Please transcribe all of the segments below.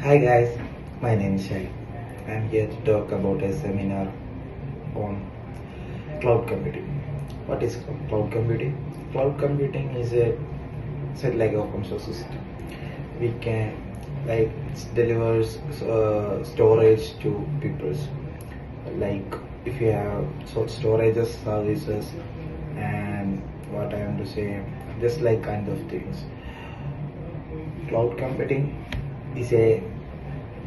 Hi guys, my name is Shai. I'm here to talk about a seminar on cloud computing. What is cloud computing? Cloud computing is a set like open source system. We can it delivers storage to people. Like if you have storage services and what I want to say, just like kind of things. Cloud computing is a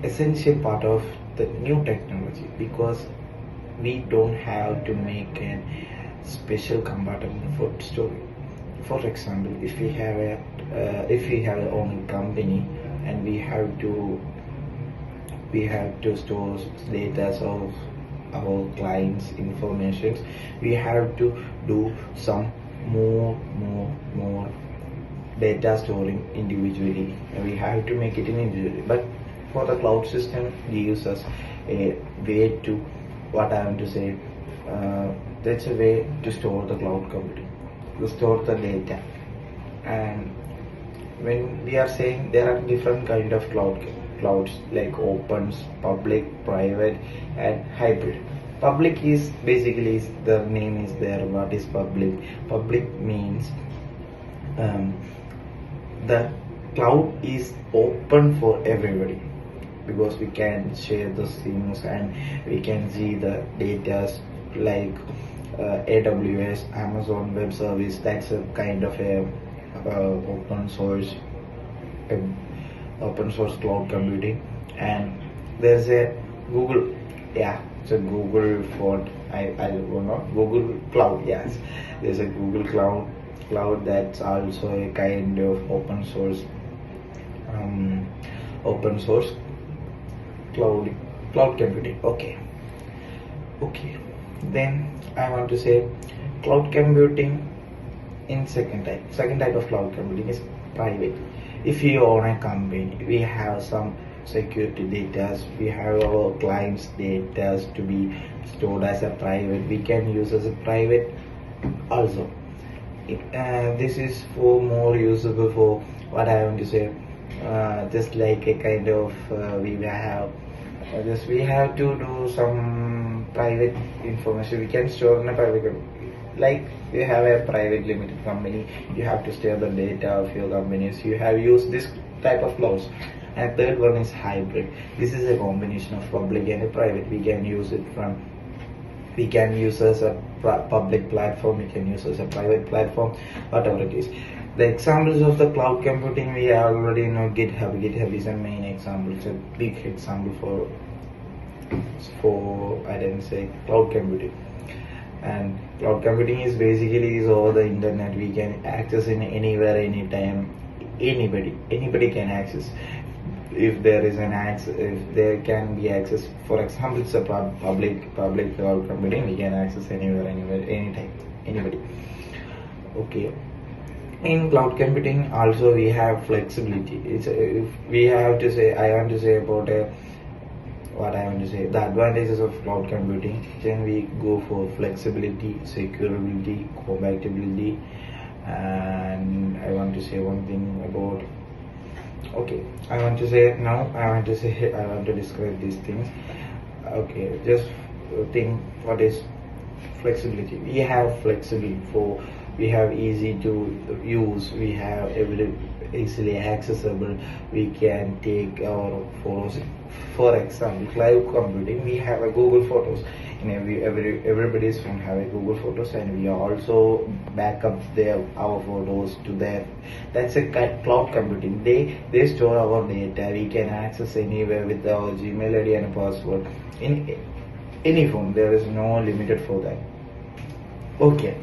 essential part of the new technology because we don't have to make a special compartment for storage. For example, if we have our own company and we have to store data of our clients' information, we have to do some more data storing individually, and we have to make it in individually. But for the cloud system, gives us a way to what I want to say. That's a way to store the cloud computing, to store the data. And when we are saying there are different kind of clouds like opens, public, private, and hybrid. Public is basically the name is there. What is public? Public means the cloud is open for everybody because we can share those things and we can see the data like AWS, Amazon Web Service. That's a kind of a open source open source cloud computing. And there's a Google, yeah, it's a Google for I don't know, Google Cloud. Yes, there's a Google Cloud that's also a kind of open source cloud computing. Okay, then I want to say cloud computing in second type of cloud computing is private. If you own a company, we have some security data, we have our clients data to be stored as a private, we can use as a private also. This is for more usable for what I want to say, just like a kind of we have to do some private information we can store in a private, like you have a private limited company, you have to store the data of your companies, you have used this type of clouds. And third one is hybrid. This is a combination of public and a private. We can use as a public platform, we can use as a private platform, whatever it is. The examples of the cloud computing we already know. GitHub is a main example. It's a big example for I didn't say cloud computing. And cloud computing is basically over the internet. We can access in anywhere, anytime. Anybody can access. If there is if there can be access, for example, it's a public cloud computing, we can access anywhere, anytime, anybody. Okay. In cloud computing also we have flexibility. If we have to say, I want to say about the advantages of cloud computing. Then we go for flexibility, security, compatibility, and I want to say one thing about. Okay, I want to describe these things. Okay, just think what is flexibility. We have flexibility we have easy to use, we have easily accessible, we can take our photos. For example, cloud computing, we have a Google Photos. In everybody's phone have a Google Photos, and we also back up our photos to there. That's a cloud computing. They store our data. We can access anywhere with our Gmail ID and password in any phone. There is no limited for that. Okay.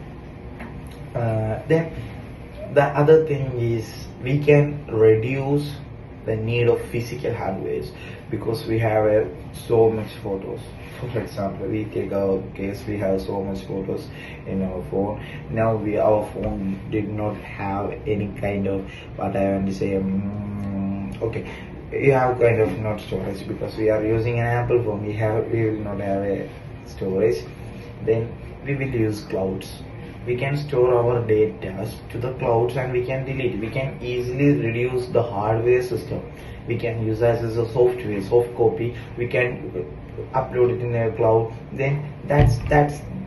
Then the other thing is we can reduce the need of physical hardware because we have so much photos. For example, we take our case, we have so much photos in our phone. Now our phone did not have any kind of what I want to say. Okay, we have kind of not storage because we are using an Apple phone. We will not have a storage. Then we will use clouds. We can store our data to the clouds and we can delete. We can easily reduce the hardware system. we can use as a software, soft copy. We can upload it in a cloud. Then that's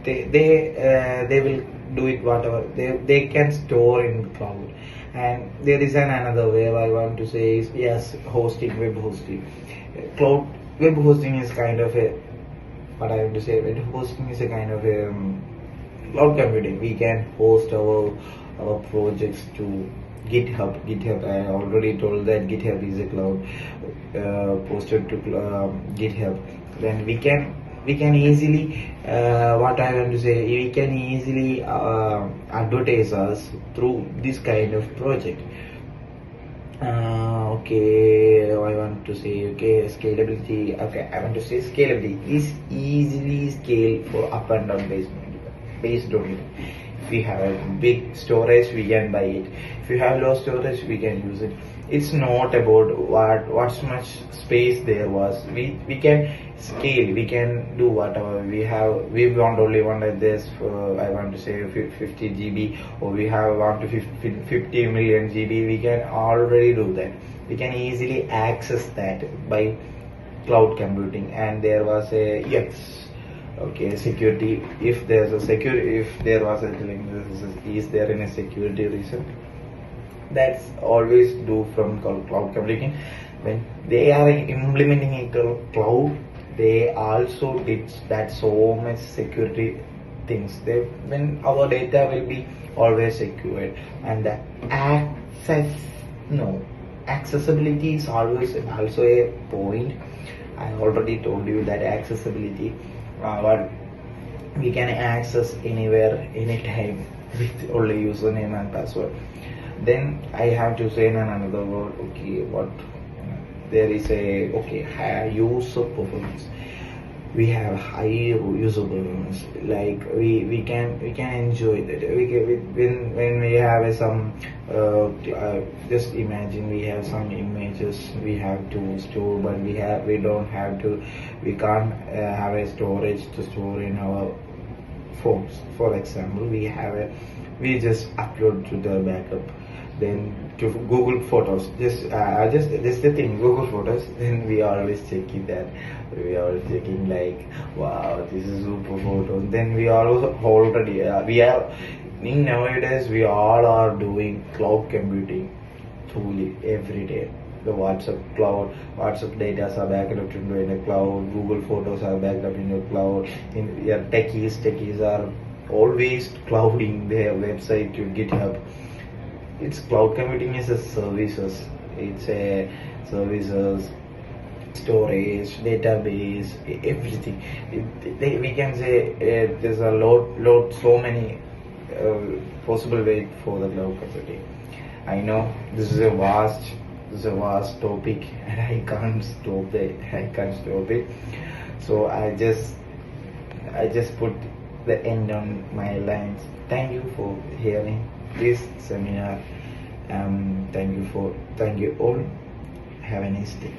they will do it whatever they can store in the cloud. And there is another way I want to say is, yes, hosting, web hosting. Cloud web hosting is kind of a, what I want to say, web hosting is a kind of a cloud computing. We can host our projects to GitHub. I already told that GitHub is a cloud, posted to GitHub. Then we can easily, what I want to say, we can easily advertise us through this kind of project. Okay, I want to say, okay, scalability. Okay, I want to say scalability is easily scaled for up and down based on it. If we have a big storage, we can buy it. If you have low storage, we can use it. It's not about what's much space there was. We can scale. We can do whatever we have. We want only one like this. I want to say 50 GB, or we have want to 50 million GB. We can already do that. We can easily access that by cloud computing. And there was a, yes, okay, security. If there's a security, if there was a link, is there any security reason? That's always do from cloud computing. When they are implementing a cloud, they also did that so much security things. When our data will be always secured, and the accessibility is always also a point. I already told you that accessibility, what we can access anywhere, anytime with only username and password. Then I have to say in another word, okay, what there is a, okay, high user performance. We have high user performance, like we can enjoy that. When we have some just imagine we have some images we have to store, but we don't have to, we can't have a storage to store in our phones. For example, we just upload to the backup, then to Google Photos. Just the thing, Google Photos. Then we always checking that. We are checking like, wow, this is super photos. Then we are already we are in nowadays we all are doing cloud computing truly every day. The WhatsApp data are backed up in the cloud. Google Photos are backed up in the cloud. Techies are always clouding their website to GitHub. It's cloud computing is a services. It's a services, storage, database, everything. We can say there's a lot, so many possible way for the cloud computing. I know this is a vast topic, and I can't stop it. So I just put the end on my lines. Thank you for hearing this seminar. Thank you all. Have a nice day.